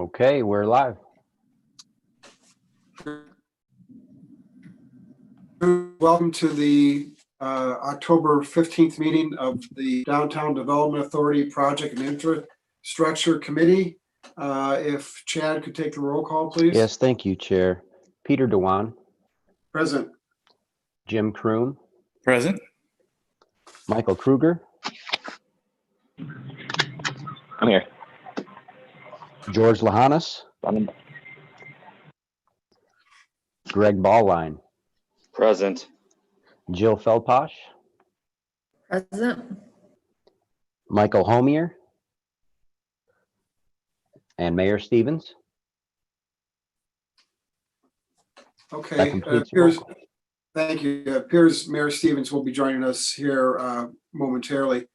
Okay, we're live. Welcome to the October 15th meeting of the Downtown Development Authority Project and Infrastructure Committee. If Chad could take the roll call, please. Yes, thank you, Chair. Peter Dewan. Present. Jim Kroom. Present. Michael Kruger. I'm here. George Lahanas. Greg Ballline. Present. Jill Feldposh. Present. Michael Homier. And Mayor Stevens. Okay, That completes the roll call. thank you. It appears Mayor Stevens will be joining us here momentarily.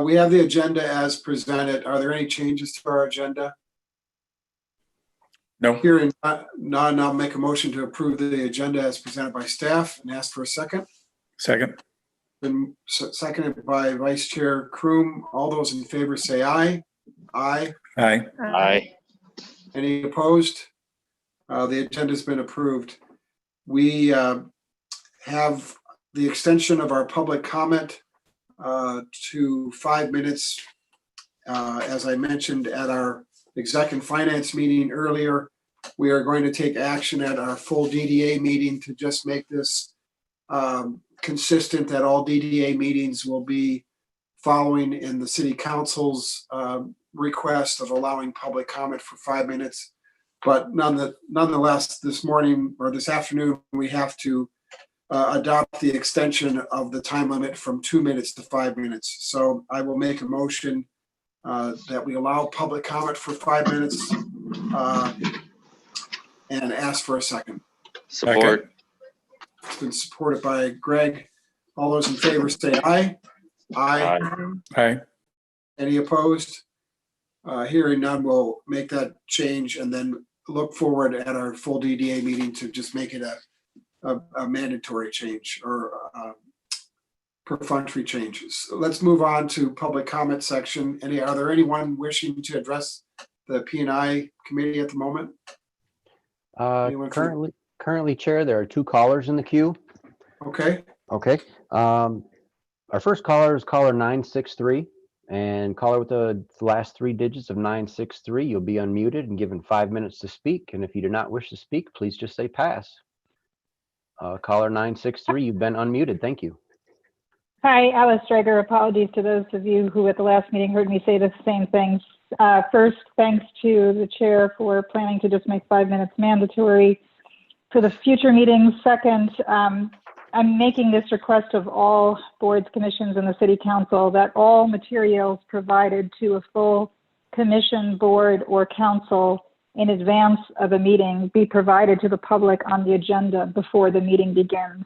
We have the agenda as presented. Are there any changes to our agenda? No. Hearing none, I'll make a motion to approve the agenda as presented by staff and ask for a second. Second. Been seconded by Vice Chair Kroom. All those in favor say aye. Aye. Aye. Aye. Any opposed? The agenda's been approved. We have the extension of our public comment to 5 minutes. As I mentioned at our Exec and Finance meeting earlier, we are going to take action at our full DDA meeting to just make this consistent that all DDA meetings will be following in the City Council's request of allowing public comment for 5 minutes. But nonetheless, this morning or this afternoon, we have to adopt the extension of the time limit from 2 minutes to 5 minutes. So I will make a motion that we allow public comment for 5 minutes and ask for a second. Support. It's been supported by Greg. All those in favor say aye. Aye. Aye. Any Any opposed? Hearing none, we'll make that change and then look forward at our full DDA meeting to just make it a mandatory change or perfunctory changes. Let's move on to public comment section. Are there anyone wishing to address the P&I committee at the moment? Currently, Chair, there are 2 callers in the queue. Okay. Okay. Our first caller is caller 963, and caller with the last 3 digits of 963. You'll be unmuted and given 5 minutes to speak. And if you do not wish to speak, please just say pass. Caller 963, you've been unmuted. Thank you. Hi, Alice Drager. Apologies to those of you who at the last meeting heard me say the same things. First, thanks to the chair for planning to just make 5 minutes mandatory for the future meetings. Second, I'm making this request of all boards, commissions, and the City Council that all materials provided to a full commission, board, or council in advance of a meeting be provided to the public on the agenda before the meeting begins.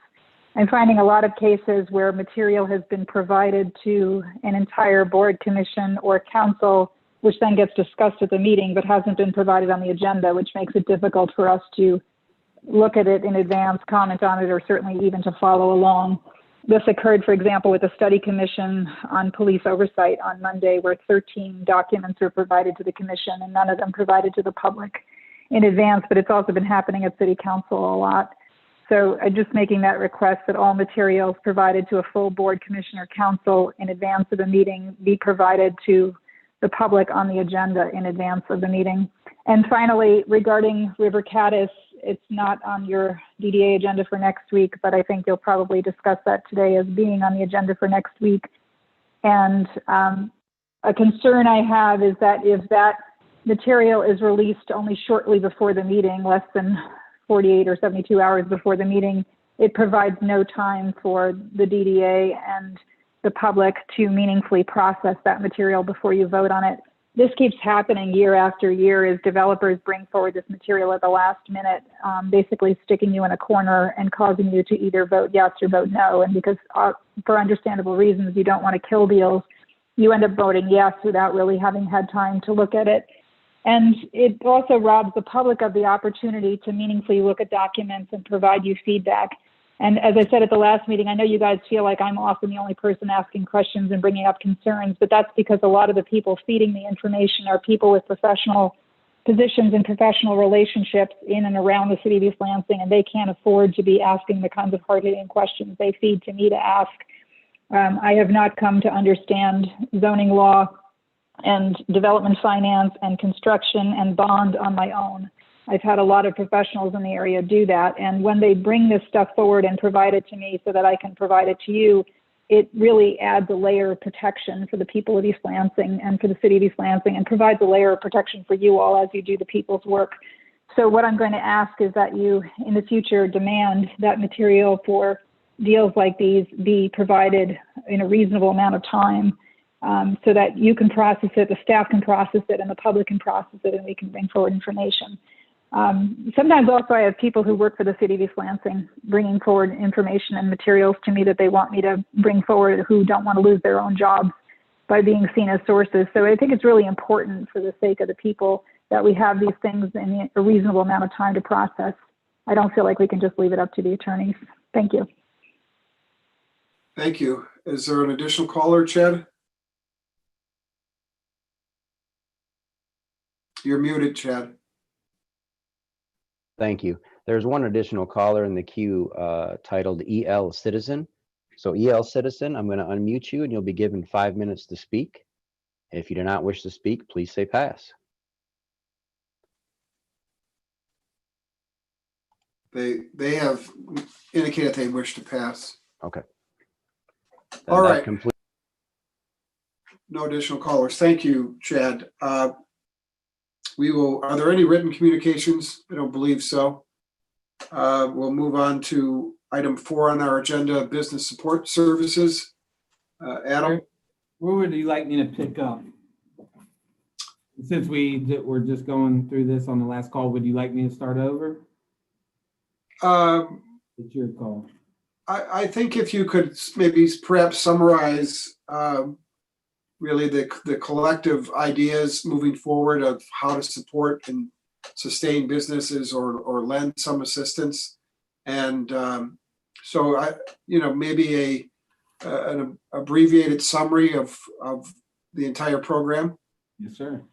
I'm finding a lot of cases where material has been provided to an entire board, commission, or council, which then gets discussed at the meeting, but hasn't been provided on the agenda, which makes it difficult for us to look at it in advance, comment on it, or certainly even to follow along. This occurred, for example, with the study commission on police oversight on Monday, where 13 documents were provided to the commission and none of them provided to the public in advance, but it's also been happening at City Council a lot. So I'm just making that request that all materials provided to a full board, commission, or council in advance of the meeting be provided to the public on the agenda in advance of the meeting. And finally, regarding River Caddis, it's not on your DDA agenda for next week, but I think you'll probably discuss that today as being on the agenda for next week. And a concern I have is that if that material is released only shortly before the meeting, less than 48 or 72 hours before the meeting, it provides no time for the DDA and the public to meaningfully process that material before you vote on it. This keeps happening year after year as developers bring forward this material at the last minute, basically sticking you in a corner and causing you to either vote yes or vote no. And because for understandable reasons, you don't want to kill deals, you end up voting yes without really having had time to look at it. And it also robs the public of the opportunity to meaningfully look at documents and provide you feedback. And as I said at the last meeting, I know you guys feel like I'm often the only person asking questions and bringing up concerns, but that's because a lot of the people feeding the information are people with professional positions and professional relationships in and around the city of East Lansing, and they can't afford to be asking the kinds of hard-hitting questions they feed to me to ask. I have not come to understand zoning law and development finance and construction and bond on my own. I've had a lot of professionals in the area do that, and when they bring this stuff forward and provide it to me so that I can provide it to you, it really adds a layer of protection for the people of East Lansing and for the city of East Lansing, and provides a layer of protection for you all as you do the people's work. So what I'm going to ask is that you, in the future, demand that material for deals like these be provided in a reasonable amount of time, so that you can process it, the staff can process it, and the public can process it, and we can bring forward information. Sometimes also I have people who work for the city of East Lansing bringing forward information and materials to me that they want me to bring forward, who don't want to lose their own jobs by being seen as sources. So I think it's really important, for the sake of the people, that we have these things in a reasonable amount of time to process. I don't feel like we can just leave it up to the attorneys. Thank you. Thank you. Is there an additional caller, Chad? You're muted, Chad. Thank you. There's one additional caller in the queue titled EL Citizen. So EL Citizen, I'm going to unmute you and you'll be given 5 minutes to speak. If you do not wish to speak, please say pass. They have indicated they wish to pass. Okay. All right. Complete. No additional callers. Thank you, Chad. We will, are there any written communications? I don't believe so. We'll move on to item 4 on our agenda, business support services. Adam? Where would you like me to pick up? Since we're just going through this on the last call, would you like me to start over? It's your call. I think if you could maybe perhaps summarize really the collective ideas moving forward of how to support and sustain businesses or lend some assistance. And so maybe an abbreviated summary of the entire program. Yes, sir.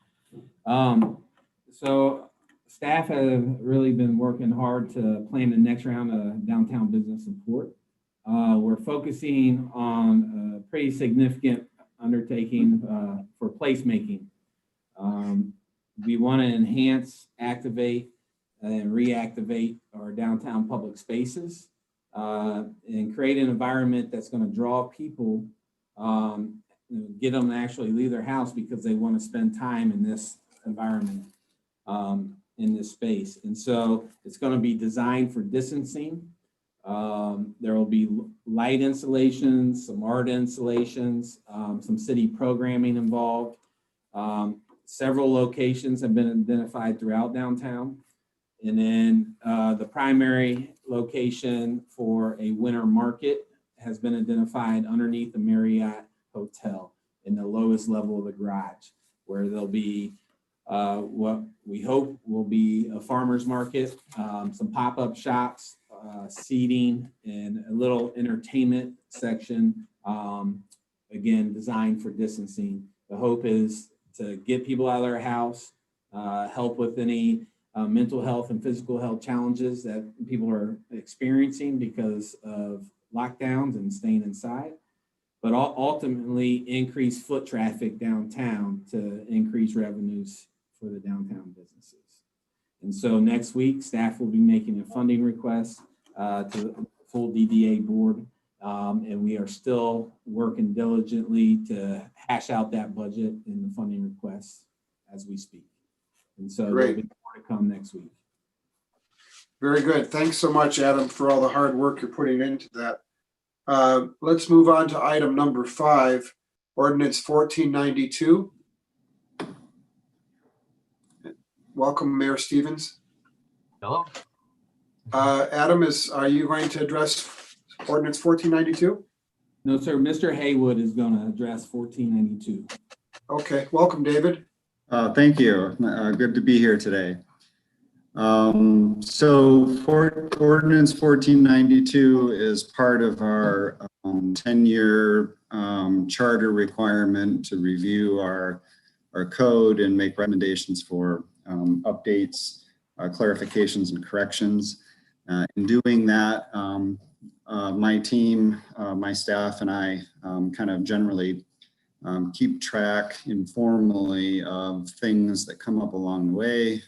So staff have really been working hard to plan the next round of downtown business support. We're focusing on a pretty significant undertaking for placemaking. We want to enhance, activate, and reactivate our downtown public spaces and create an environment that's going to draw people, get them to actually leave their house because they want to spend time in this environment, in this space. And so it's going to be designed for distancing. There will be light installations, some art installations, some city programming involved. Several locations have been identified throughout downtown. And then the primary location for a winter market has been identified underneath the Marriott Hotel in the lowest level of the garage, where there'll be what we hope will be a farmer's market, some pop-up shops, seating, and a little entertainment section, again, designed for distancing. The hope is to get people out of their house, help with any mental health and physical health challenges that people are experiencing because of lockdowns and staying inside, but ultimately increase foot traffic downtown to increase revenues for the downtown businesses. And so next week, staff will be making a funding request to the full DDA board. And we are still working diligently to hash out that budget and the funding requests as we speak. And so there'll be more to come next week. Very good. Thanks so much, Adam, for all the hard work you're putting into that. Let's move on to item number 5, Ordinance 1492. Welcome, Mayor Stevens. Hello. Adam, are you going to address Ordinance 1492? No, sir. Mr. Haywood is going to address 1492. Okay. Welcome, David. Thank you. Good to be here today. So Ordinance 1492 is part of our 10-year charter requirement to review our code and make recommendations for updates, clarifications, and corrections. In doing that, my team, my staff, and I kind of generally keep track informally of things that come up along the way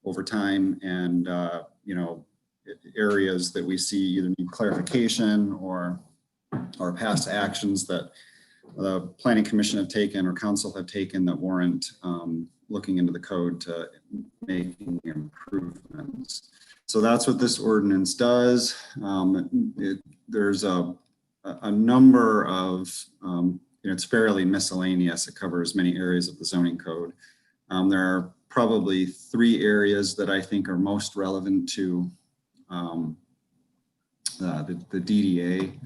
over time, and areas that we see either need clarification or past actions that the Planning Commission have taken or Council have taken that warrant looking into the code to making improvements. So that's what this ordinance does. There's a number of, it's fairly miscellaneous. It covers many areas of the zoning code. There are probably 3 areas that I think are most relevant to the DDA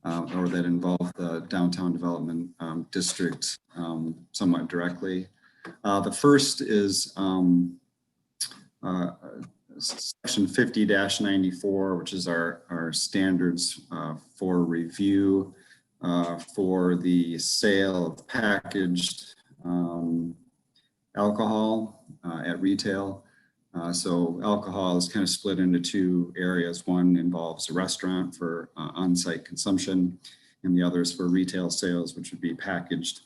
or that involve the downtown development district somewhat directly. The first is section 50-94, which is our standards for review for the sale of packaged alcohol at retail. So alcohol is kind of split into 2 areas. One involves a restaurant for on-site consumption, and the other is for retail sales, which would be packaged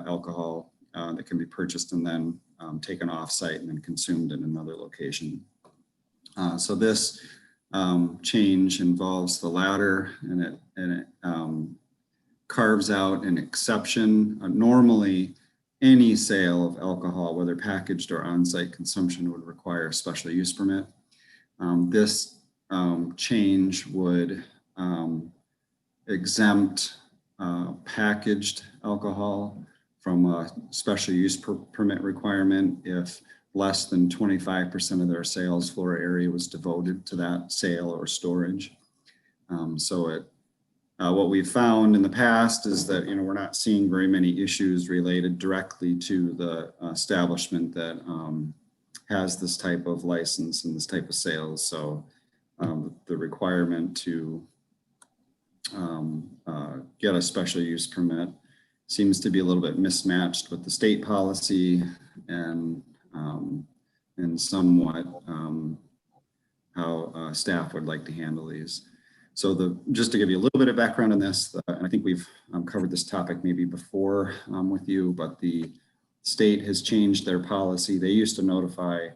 alcohol that can be purchased and then taken off-site and then consumed in another location. So this change involves the latter, and it carves out an exception. Normally, any sale of alcohol, whether packaged or on-site consumption, would require a special use permit. This change would exempt packaged alcohol from a special use permit requirement if less than 25% of their sales floor area was devoted to that sale or storage. What we've found in the past is that we're not seeing very many issues related directly to the establishment that has this type of license and this type of sales. So the requirement to get a special use permit seems to be a little bit mismatched with the state policy and somewhat how staff would like to handle these. So just to give you a little bit of background on this, and I think we've covered this topic maybe before with you, but the state has changed their policy. They used to notify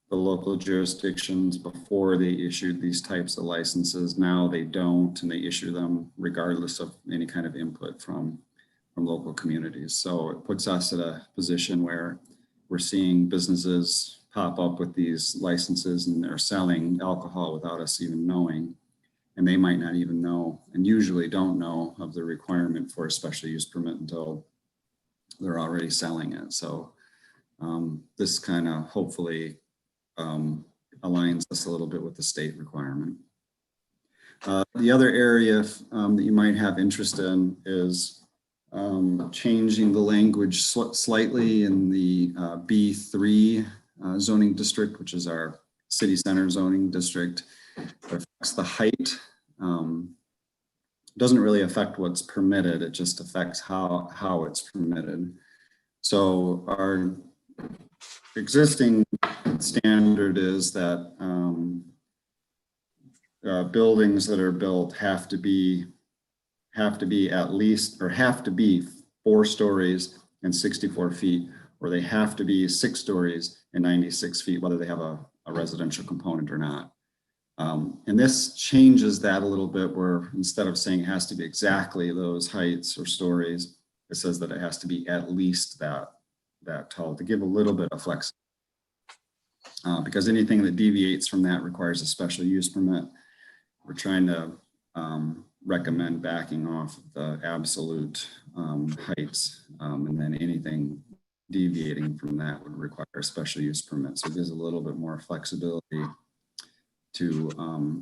the local jurisdictions before they issued these types of licenses. Now they don't, and they issue them regardless of any kind of input from local communities. So it puts us at a position where we're seeing businesses pop up with these licenses and they're selling alcohol without us even knowing. And they might not even know, and usually don't know, of the requirement for a special use permit until they're already selling it. So this kind of hopefully aligns us a little bit with the state requirement. The other area that you might have interest in is changing the language slightly in the B3 zoning district, which is our city center zoning district. It affects the height. Doesn't really affect what's permitted. It just affects how it's permitted. So our existing standard is that buildings that are built have to be at least, or have to be 4 stories and 64 feet, or they have to be 6 stories and 96 feet, whether they have a residential component or not. And this changes that a little bit, where instead of saying it has to be exactly those heights or stories, it says that it has to be at least that tall, to give a little bit of flex. Because anything that deviates from that requires a special use permit. We're trying to recommend backing off the absolute heights, and then anything deviating from that would require a special use permit. So it gives a little bit more flexibility to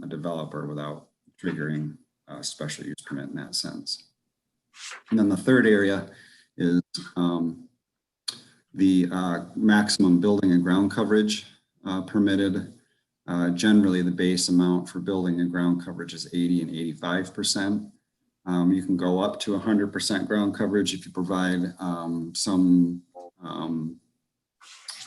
a developer without triggering a special use permit in that sense. And then the third area is the maximum building and ground coverage permitted. Generally, the base amount for building and ground coverage is 80 and 85%. You can go up to 100% ground coverage if you provide some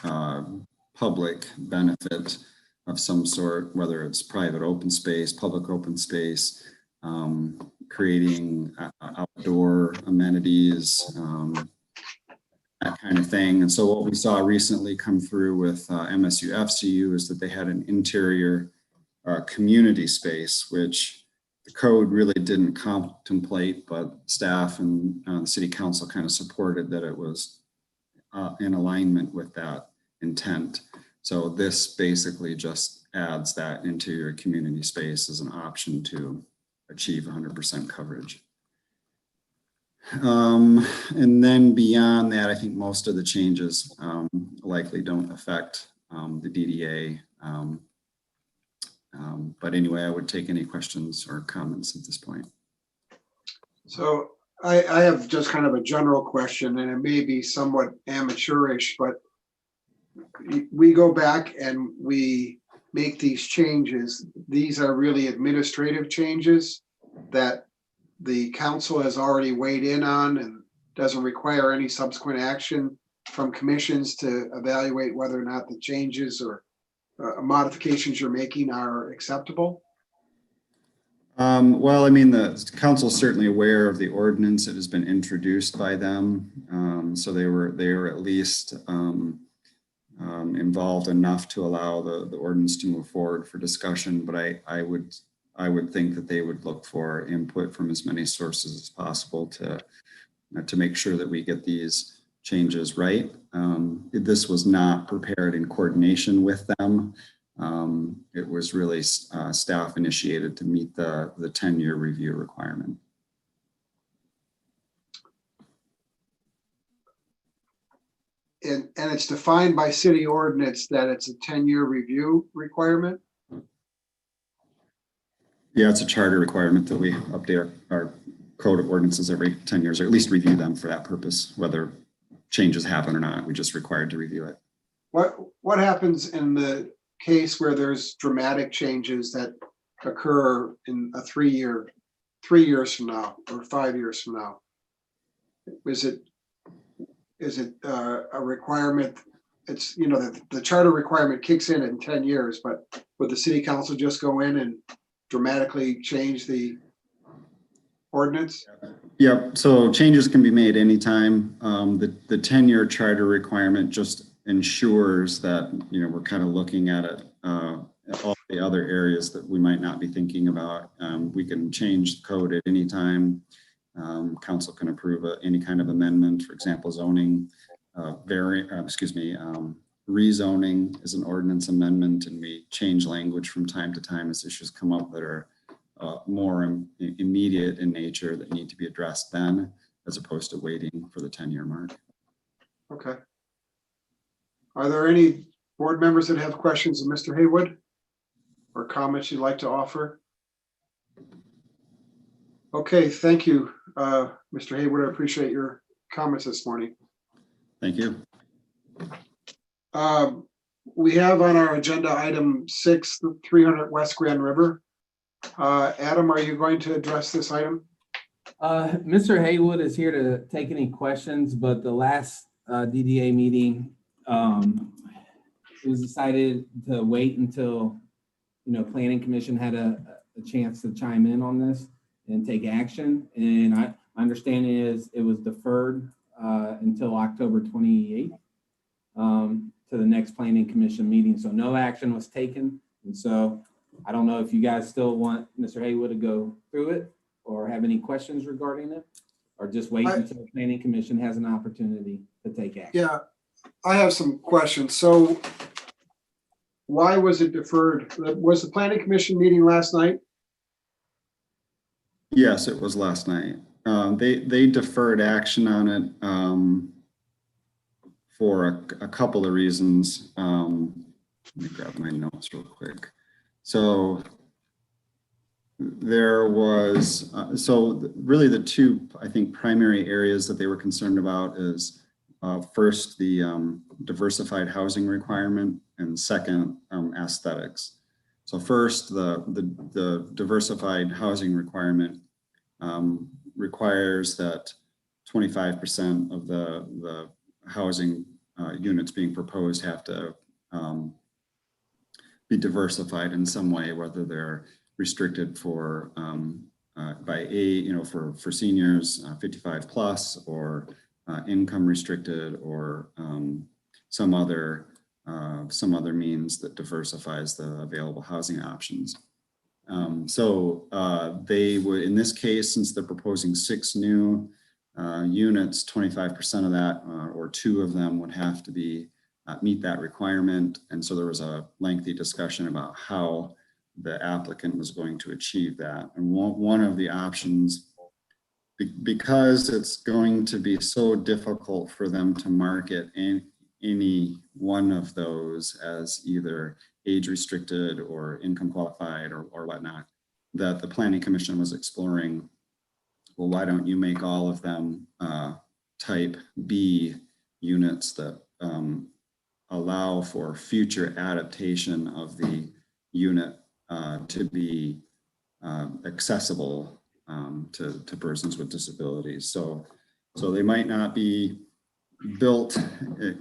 public benefit of some sort, whether it's private open space, public open space, creating outdoor amenities, that kind of thing. And so what we saw recently come through with MSU FCU is that they had an interior community space, which the code really didn't contemplate, but staff and the city council kind of supported that it was in alignment with that intent. So this basically just adds that interior community space as an option to achieve 100% coverage. And then beyond that, I think most of the changes likely don't affect the DDA. But anyway, I would take any questions or comments at this point. So I have just kind of a general question, and it may be somewhat amateurish, but we go back and we make these changes. These are really administrative changes that the council has already weighed in on and doesn't require any subsequent action from commissions to evaluate whether or not the changes or modifications you're making are acceptable? Well, I mean, the council is certainly aware of the ordinance that has been introduced by them. So they were at least involved enough to allow the ordinance to move forward for discussion. But I would think that they would look for input from as many sources as possible to make sure that we get these changes right. This was not prepared in coordination with them. It was really staff initiated to meet the 10-year review requirement. And it's defined by city ordinance that it's a 10-year review requirement? Yeah, it's a charter requirement that we update our code of ordinances every 10 years, or at least review them for that purpose. Whether changes happen or not, we're just required to review it. What happens in the case where there's dramatic changes that occur in a 3 years from now or 5 years from now? Is it a requirement? It's, you know, the charter requirement kicks in 10 years, but would the city council just go in and dramatically change the ordinance? Yeah, so changes can be made anytime. The 10-year charter requirement just ensures that, you know, we're kind of looking at it, all the other areas that we might not be thinking about. We can change the code at any time. Council can approve any kind of amendment, for example, zoning, rezoning is an ordinance amendment, and we change language from time to time as issues come up that are more immediate in nature that need to be addressed then, as opposed to waiting for the 10-year mark. Okay. Are there any board members that have questions of Mr. Haywood or comments you'd like to offer? Okay, thank you, Mr. Haywood. I appreciate your comments this morning. Thank you. We have on our agenda item 6, the 300 West Grand River. Adam, are you going to address this item? Mr. Haywood is here to take any questions, but the last DDA meeting, it was decided to wait until, you know, Planning Commission had a chance to chime in on this and take action. And my understanding is it was deferred until October 28th to the next Planning Commission meeting. So no action was taken. And so I don't know if you guys still want Mr. Haywood to go through it or have any questions regarding it, or just wait until the Planning Commission has an opportunity to take action. Yeah, I have some questions. So why was it deferred? Was the Planning Commission meeting last night? Yes, it was last night. They deferred action on it for a couple of reasons. Let me grab my notes real quick. So there was, really the two, I think, primary areas that they were concerned about is first, the diversified housing requirement, and second, aesthetics. So first, the diversified housing requirement requires that 25% of the housing units being proposed have to be diversified in some way, whether they're restricted for by for seniors 55 plus, or income restricted, or some other means that diversifies the available housing options. So they would, in this case, since they're proposing 6 new units, 25% of that, or 2 of them, would have to be meet that requirement. And so there was a lengthy discussion about how the applicant was going to achieve that. And one of the options, because it's going to be so difficult for them to market any one of those as either age restricted or income qualified or whatnot, that the Planning Commission was exploring, well, why don't you make all of them type B units that allow for future adaptation of the unit to be accessible to persons with disabilities. So they might not be built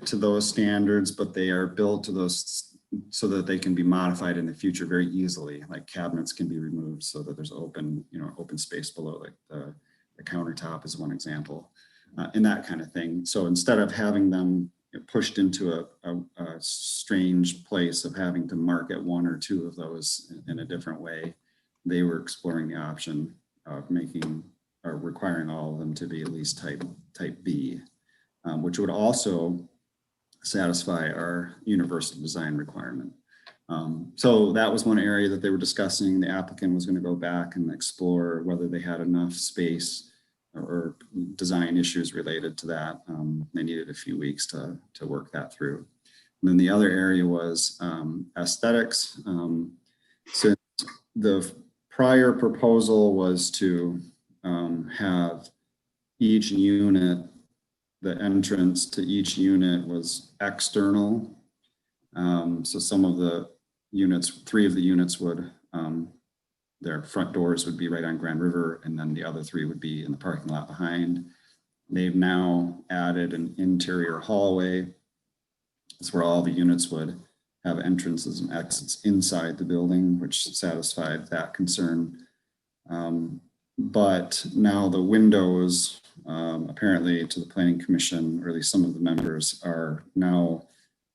to those standards, but they are built to those so that they can be modified in the future very easily. Like cabinets can be removed so that there's open space below, like the countertop is one example, and that kind of thing. So instead of having them pushed into a strange place of having to market 1 or 2 of those in a different way, they were exploring the option of making or requiring all of them to be at least type B, which would also satisfy our universal design requirement. So that was one area that they were discussing. The applicant was going to go back and explore whether they had enough space or design issues related to that. They needed a few weeks to work that through. And then the other area was aesthetics. Since the prior proposal was to have each unit, the entrance to each unit was external. So some of the units, 3 of the units would, their front doors would be right on Grand River, and then the other 3 would be in the parking lot behind. They've now added an interior hallway. That's where all the units would have entrances and exits inside the building, which satisfied that concern. But now the windows, apparently to the Planning Commission, or at least some of the members, are now,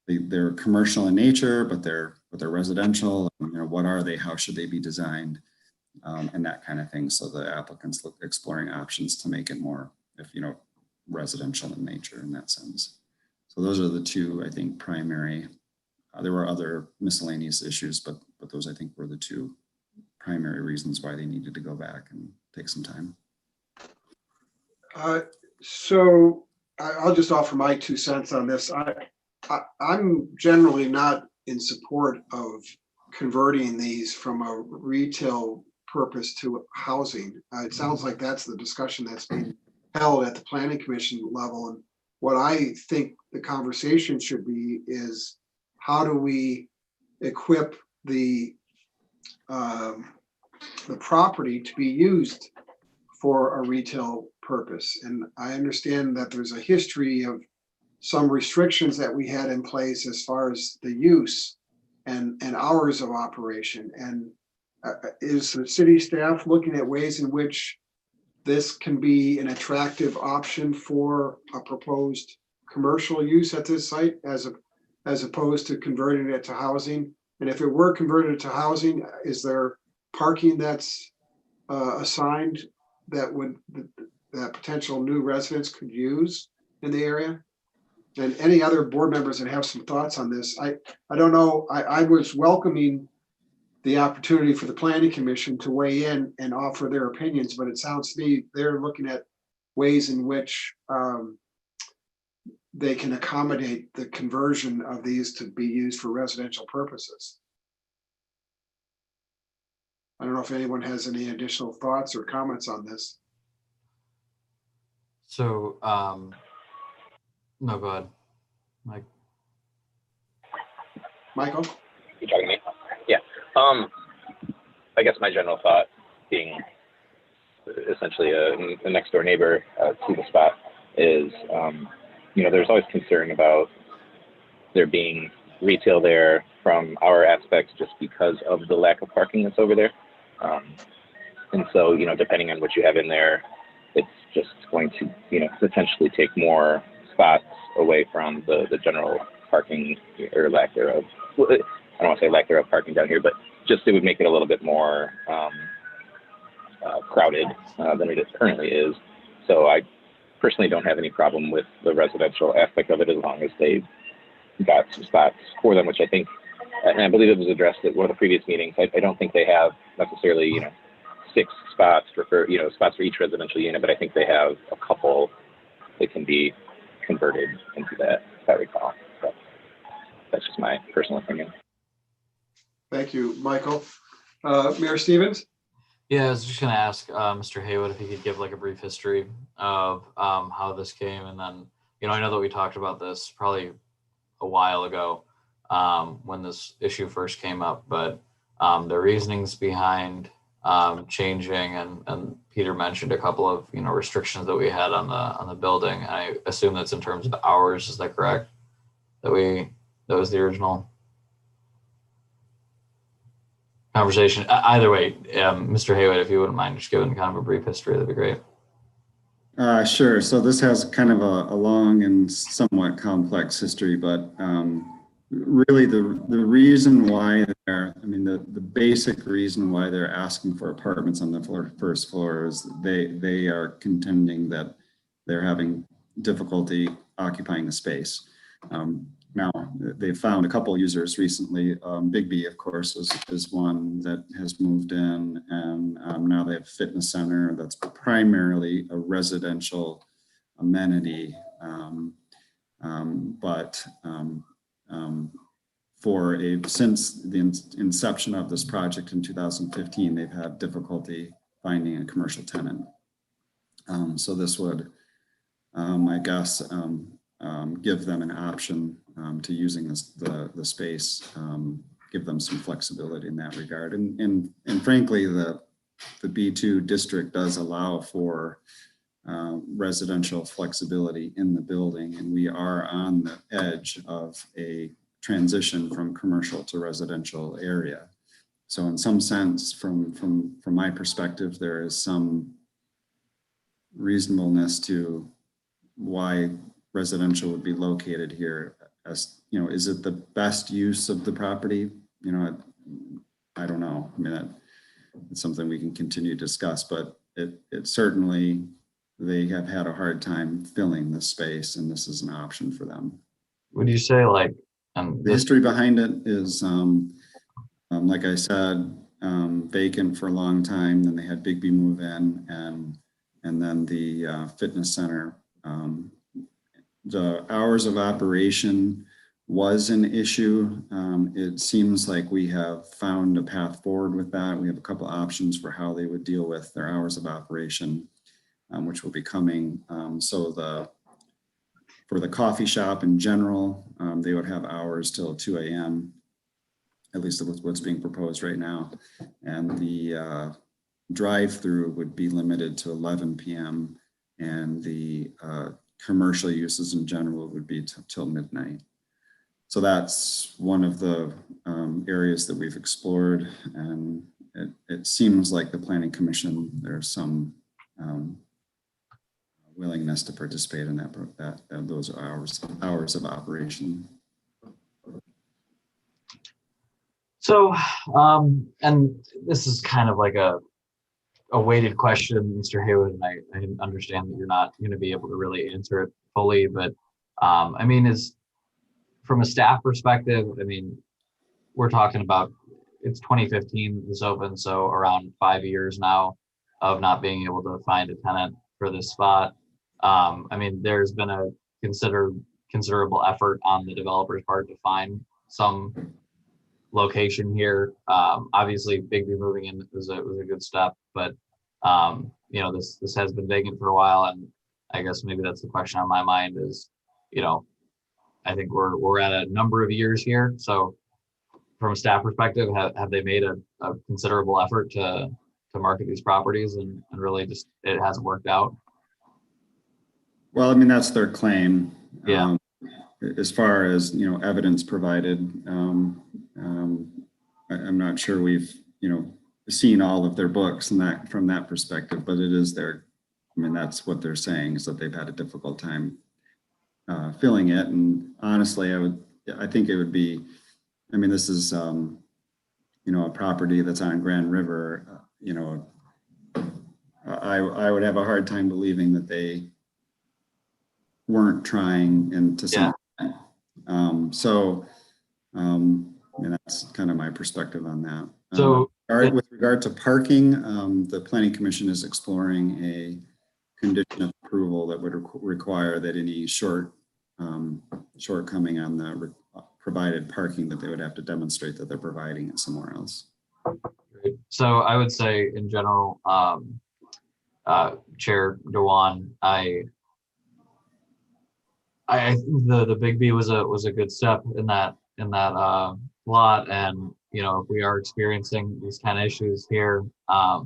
they're commercial in nature, but they're residential. What are they? How should they be designed? And that kind of thing. So the applicants look exploring options to make it more, residential in nature in that sense. So those are the 2, I think, primary. There were other miscellaneous issues, but those, I think, were the 2 primary reasons why they needed to go back and take some time. So I'll just offer my 2 cents on this. I'm generally not in support of converting these from a retail purpose to housing. It sounds like that's the discussion that's being held at the Planning Commission level. And what I think the conversation should be is, how do we equip the property to be used for a retail purpose? And I understand that there's a history of some restrictions that we had in place as far as the use and hours of operation. And is the city staff looking at ways in which this can be an attractive option for a proposed commercial use at this site as opposed to converting it to housing? And if it were converted to housing, is there parking that's assigned that potential new residents could use in the area? And any other board members that have some thoughts on this, I don't know. I was welcoming the opportunity for the Planning Commission to weigh in and offer their opinions, but it sounds to me they're looking at ways in which they can accommodate the conversion of these to be used for residential purposes. I don't know if anyone has any additional thoughts or comments on this. So, no, go ahead, Mike. Michael? You talking to me? Yeah. I guess my general thought, being essentially a next door neighbor to the spot, is there's always concern about there being retail there from our aspects just because of the lack of parking that's over there. And so, you know, depending on what you have in there, it's just going to, you know, potentially take more spots away from the general parking or lack thereof. Well, I don't want to say lack thereof parking down here, but just it would make it a little bit more crowded than it currently is. So I personally don't have any problem with the residential aspect of it as long as they've got some spots for them, which I think, and I believe it was addressed at one of the previous meetings. I don't think they have necessarily, you know, 6 spots for you know, spots for each residential unit, but I think they have a couple that can be converted into that, if I recall. So that's just my personal opinion. Thank you, Michael. Mayor Stevens? Yeah, I was just gonna ask Mr. Haywood if he could give like a brief history of how this came, and then, you know, I know that we talked about this probably a while ago when this issue first came up, but the reasonings behind changing, and Peter mentioned a couple of, you know, restrictions that we had on the building. I assume that's in terms of hours. Is that correct? That was the original conversation. Either way, Mr. Haywood, if you wouldn't mind just giving kind of a brief history, that'd be great. Sure. So this has kind of a long and somewhat complex history, but really the reason why the basic reason why they're asking for apartments on the first floor is they are contending that they're having difficulty occupying the space. Now, they've found a couple users recently. Bigby, of course, is one that has moved in, and now they have a fitness center that's primarily a residential amenity. Since the inception of this project in 2015, they've had difficulty finding a commercial tenant. So this would, I guess, give them an option to using the space, give them some flexibility in that regard. And frankly, the B2 district does allow for residential flexibility in the building, and we are on the edge of a transition from commercial to residential area. So in some sense, from my perspective, there is some reasonableness to why residential would be located here. As you know, is it the best use of the property? You know, I don't know. I mean, it's something we can continue to discuss, but it certainly, they have had a hard time filling this space, and this is an option for them. Would you say like the history behind it is, like I said, vacant for a long time. Then they had Bigby move in, and then the fitness center. The hours of operation was an issue. It seems like we have found a path forward with that. We have a couple options for how they would deal with their hours of operation, which will be coming. For the coffee shop in general, they would have hours till 2 a.m., at least what's being proposed right now. And the drive-through would be limited to 11 p.m. and the commercial uses in general would be till midnight. So that's one of the areas that we've explored, and it seems like the Planning Commission, there's some willingness to participate in those hours of operation. So, and this is kind of like a weighted question, Mr. Haywood, and I understand that you're not going to be able to really answer it fully, but I mean, is from a staff perspective, I mean, we're talking about, it's 2015 this opened, so around 5 years now of not being able to find a tenant for this spot. I mean, there's been a considerable effort on the developer's part to find some location here. Obviously, Bigby moving in was a good step, but you know, this has been vacant for a while, and I guess maybe that's the question on my mind is, you know, I think we're at a number of years here. So from a staff perspective, have they made a considerable effort to market these properties, and really just it hasn't worked out? Well, I mean, that's their claim. Yeah. as far as, evidence provided, I'm not sure we've, seen all of their books and that from that perspective, but it is that's what they're saying, is that they've had a difficult time filling it. And honestly, I think it would be, this is, a property that's on Grand River, I would have a hard time believing that they weren't trying and to some extent. That's kind of my perspective on that. So With regard to parking, the Planning Commission is exploring a condition of approval that would require that any shortcoming on the provided parking, that they would have to demonstrate that they're providing it somewhere else. So I would say in general, Chair Dewan, I think the Big B was a good step in that lot, and if we are experiencing these kind of issues here, I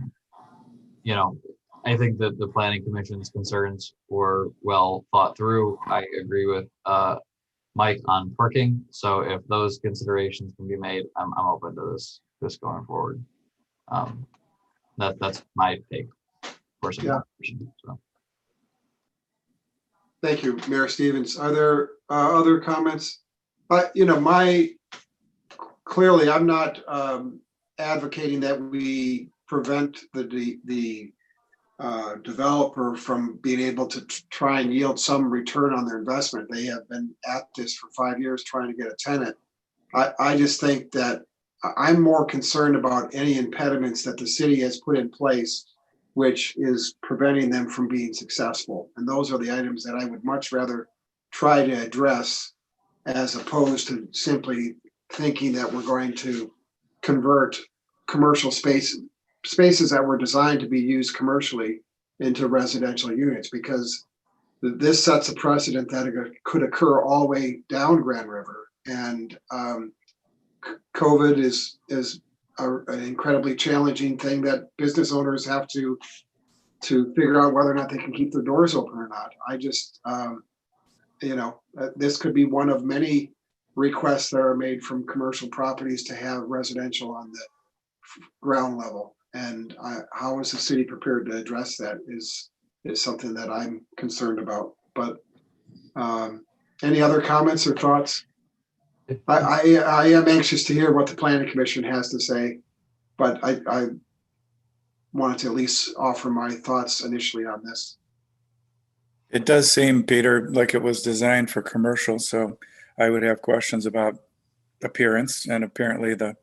think that the Planning Commission's concerns were well thought through. I agree with Mike on parking. So if those considerations can be made, I'm open to this going forward. That's my take. Yeah. So. Thank you, Mayor Stevens. Are there other comments? Clearly, I'm not advocating that we prevent the developer from being able to try and yield some return on their investment. They have been at this for 5 years trying to get a tenant. I just think that I'm more concerned about any impediments that the city has put in place, which is preventing them from being successful. And those are the items that I would much rather try to address, as opposed to simply thinking that we're going to convert commercial spaces that were designed to be used commercially into residential units, because this sets a precedent that could occur all the way down Grand River. And COVID is an incredibly challenging thing that business owners have to figure out whether or not they can keep their doors open or not. I just, this could be one of many requests that are made from commercial properties to have residential on the ground level. And how is the city prepared to address that is something that I'm concerned about. But any other comments or thoughts? I am anxious to hear what the Planning Commission has to say, but I wanted to at least offer my thoughts initially on this. It does seem, Peter, like it was designed for commercial, so I would have questions about appearance, and apparently the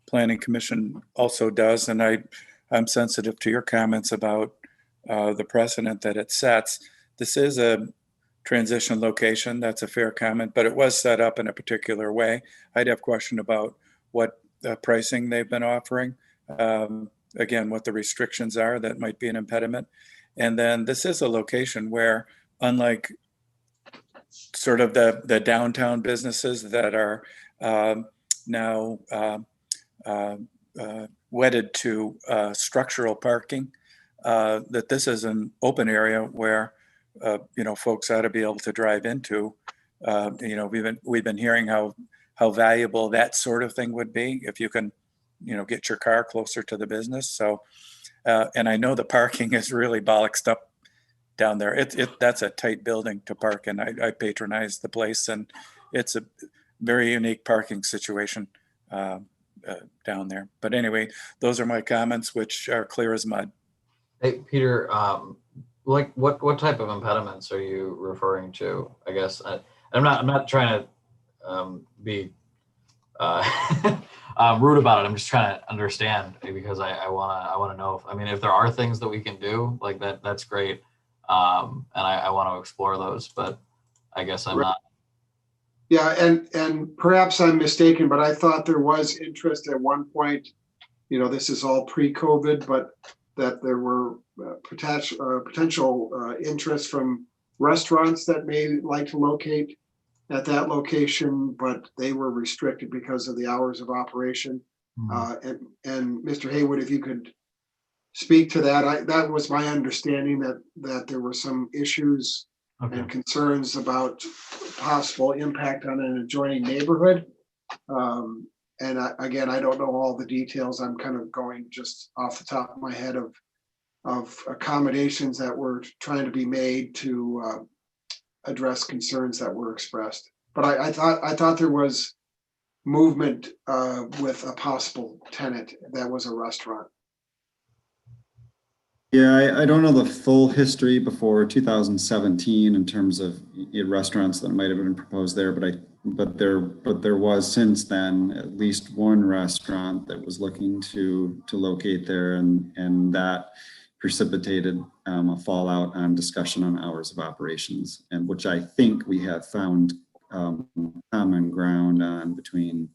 Planning Commission also does. And I'm sensitive to your comments about the precedent that it sets. This is a transition location. That's a fair comment, but it was set up in a particular way. I'd have question about what pricing they've been offering. Again, what the restrictions are that might be an impediment. And then this is a location where, unlike sort of the downtown businesses that are now wedded to structural parking, that this is an open area where folks ought to be able to drive into. We've been hearing how valuable that sort of thing would be if you can get your car closer to the business. So and I know the parking is really bollocksed up down there. That's a tight building to park in. I patronize the place, and it's a very unique parking situation down there. But anyway, those are my comments, which are clear as mud. Hey, Peter, what type of impediments are you referring to? I guess I'm not trying to be rude about it. I'm just trying to understand, because I want to know if there are things that we can do like that. That's great, and I want to explore those. But I guess I'm not. Yeah, and perhaps I'm mistaken, but I thought there was interest at one point. This is all pre-COVID, but that there were potential interest from restaurants that may like to locate at that location, but they were restricted because of the hours of operation. And Mr. Haywood, if you could speak to that. That was my understanding, that there were some issues Okay. and concerns about possible impact on an adjoining neighborhood. And again, I don't know all the details. I'm kind of going just off the top of my head of accommodations that were trying to be made to address concerns that were expressed. But I thought there was movement with a possible tenant that was a restaurant. Yeah, I don't know the full history before 2017 in terms of restaurants that might have been proposed there, but there was since then at least one restaurant that was looking to locate there, and that precipitated a fallout on discussion on hours of operations, and which I think we have found common ground on between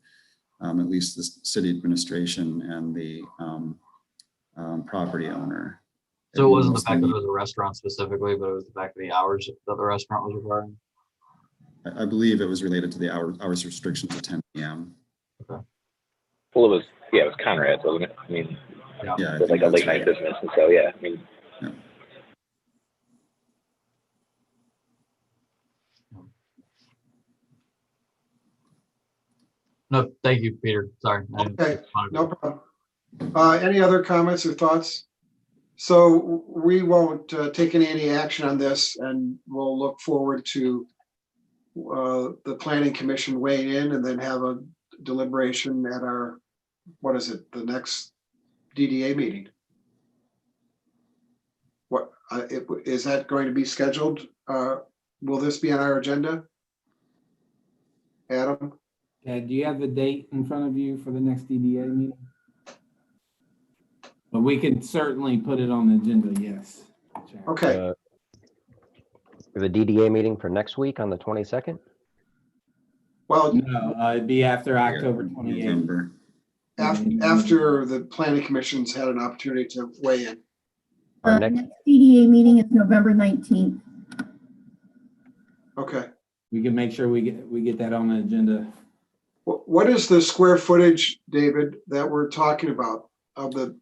at least the city administration and the property owner. So it wasn't the fact that it was a restaurant specifically, but it was the fact that the hours that the restaurant was requiring? I believe it was related to the hours restrictions of 10 p.m. Okay. Well, it was Conrad's, wasn't it? I mean, Yeah, it's like a late night business, and so yeah, I mean. Yeah. No, thank you, Peter. Sorry. Okay, no problem. Any other comments or thoughts? So we won't take any action on this, and we'll look forward to the planning commission weighing in and then have a deliberation at our, what is it, the next DDA meeting? What is that going to be scheduled? Will this be on our agenda? Adam? Do you have the date in front of you for the next DDA meeting? But we can certainly put it on the agenda, yes. Okay, The DDA meeting for next week on the 22nd? well, No, it'd be after October 28th. November. after the planning commission's had an opportunity to weigh in. Our The next, next DDA meeting is November 19th. Okay. We can make sure we get that on the agenda. What is the square footage, David, that we're talking about of the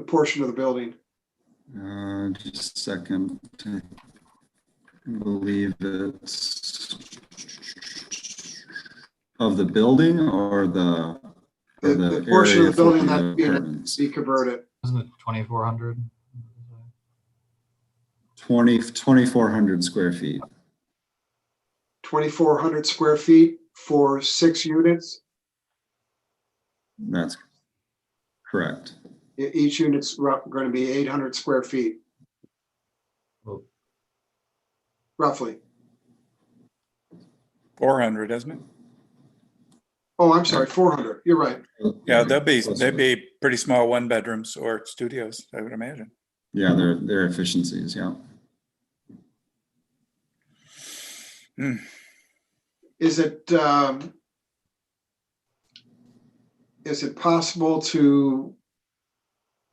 portion of the building? Just a second. I believe it's of the building or the portion of area the building for that's being apartments. be converted. Isn't it 2,400? 2,400 square feet. 2,400 square feet for 6 units. That's correct. Each unit's going to be 800 square feet. Oh. Roughly. 400, isn't it? Oh, I'm sorry, 400. You're right. Yeah, they'd be pretty small one bedrooms or studios, I would imagine. Yeah, their efficiencies, yeah. Hmm. Is it possible to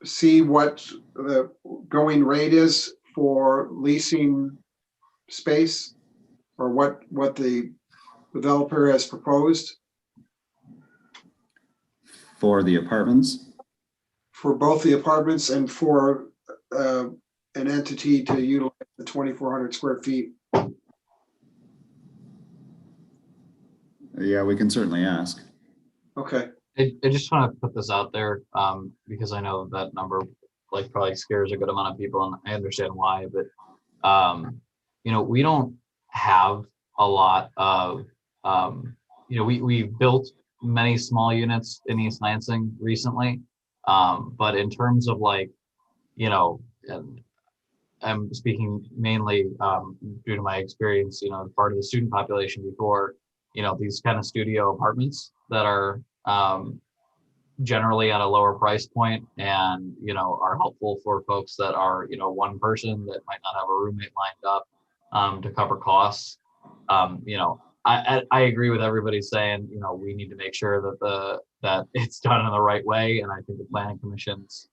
see what the going rate is for leasing space, or what the developer has proposed For the apartments? for both the apartments and for an entity to utilize the 2,400 square feet? Yeah, we can certainly ask. Okay. I just want to put this out there because I know that number probably scares a good amount of people, and I understand why, but we don't have a lot of we built many small units in East Lansing recently, but in terms of and I'm speaking mainly due to my experience, part of the student population before, these kind of studio apartments that are generally at a lower price point and, are helpful for folks that are, one person that might not have a roommate lined up to cover costs. I agree with everybody saying, we need to make sure that it's done in the right way. And I think the planning commission's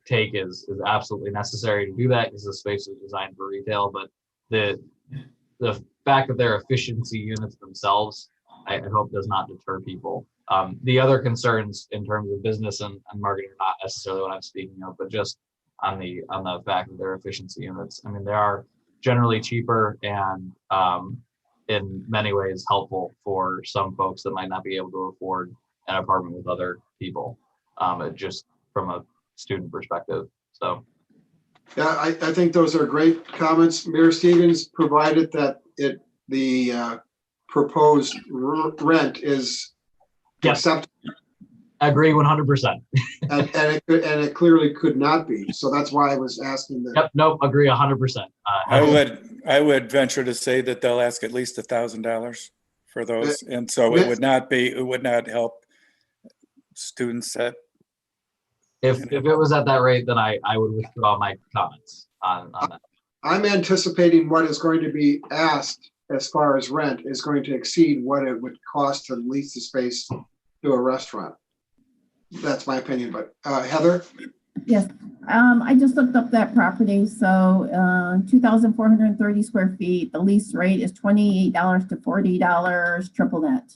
take is absolutely necessary to do that because the space is designed for retail, but the fact that they're efficiency units themselves, I hope does not deter people. The other concerns in terms of business and marketing are not necessarily what I'm speaking of, but just on the fact that they're efficiency units. I mean, there are generally cheaper and in many ways helpful for some folks that might not be able to afford an apartment with other people, just from a student perspective. So. Yeah, I think those are great comments. Mayor Stevens, provided that the proposed rent is Yep. acceptable. I agree 100%. And it clearly could not be. So that's why I was asking that. Yep, nope, agree 100%. I would venture to say that they'll ask at least $1,000 for those. And so it would not help students that. If it was at that rate, then I would withdraw my comments on that. I'm anticipating what is going to be asked as far as rent is going to exceed what it would cost to lease the space to a restaurant. That's my opinion, but Heather? Yes, I just looked up that property. So 2,430 square feet. The lease rate is $28 to $40 triple net.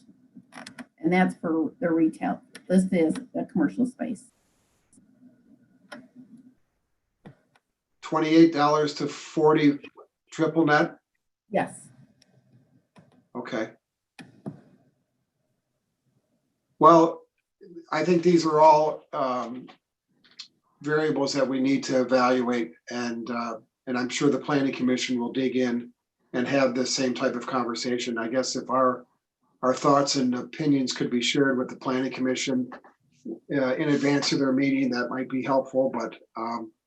And that's for the retail. This is a commercial space. $28 to $40 triple net? Yes. Okay. Well, I think these are all variables that we need to evaluate, and I'm sure the Planning Commission will dig in and have the same type of conversation. I guess if our thoughts and opinions could be shared with the Planning Commission in advance of their meeting, that might be helpful, but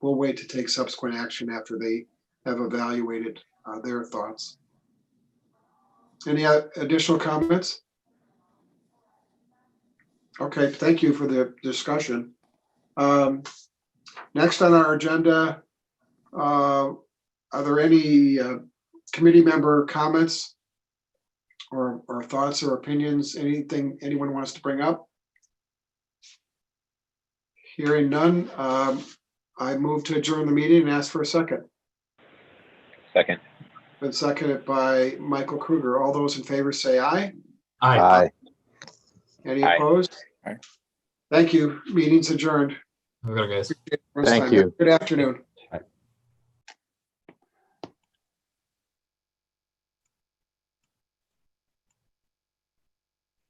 we'll wait to take subsequent action after they have evaluated their thoughts. Any additional comments? Okay, thank you for the discussion. Next on our agenda, are there any committee member comments or thoughts or opinions? Anything anyone wants to bring up? Hearing none, I move to adjourn the meeting and ask for a second. Second. Been seconded by Michael Kruger. All those in favor say aye. Aye. Any Aye. opposed? Aye. Thank you. Meeting's adjourned. Have a good one, guys. Appreciate everyone's Thank time. you. Good afternoon.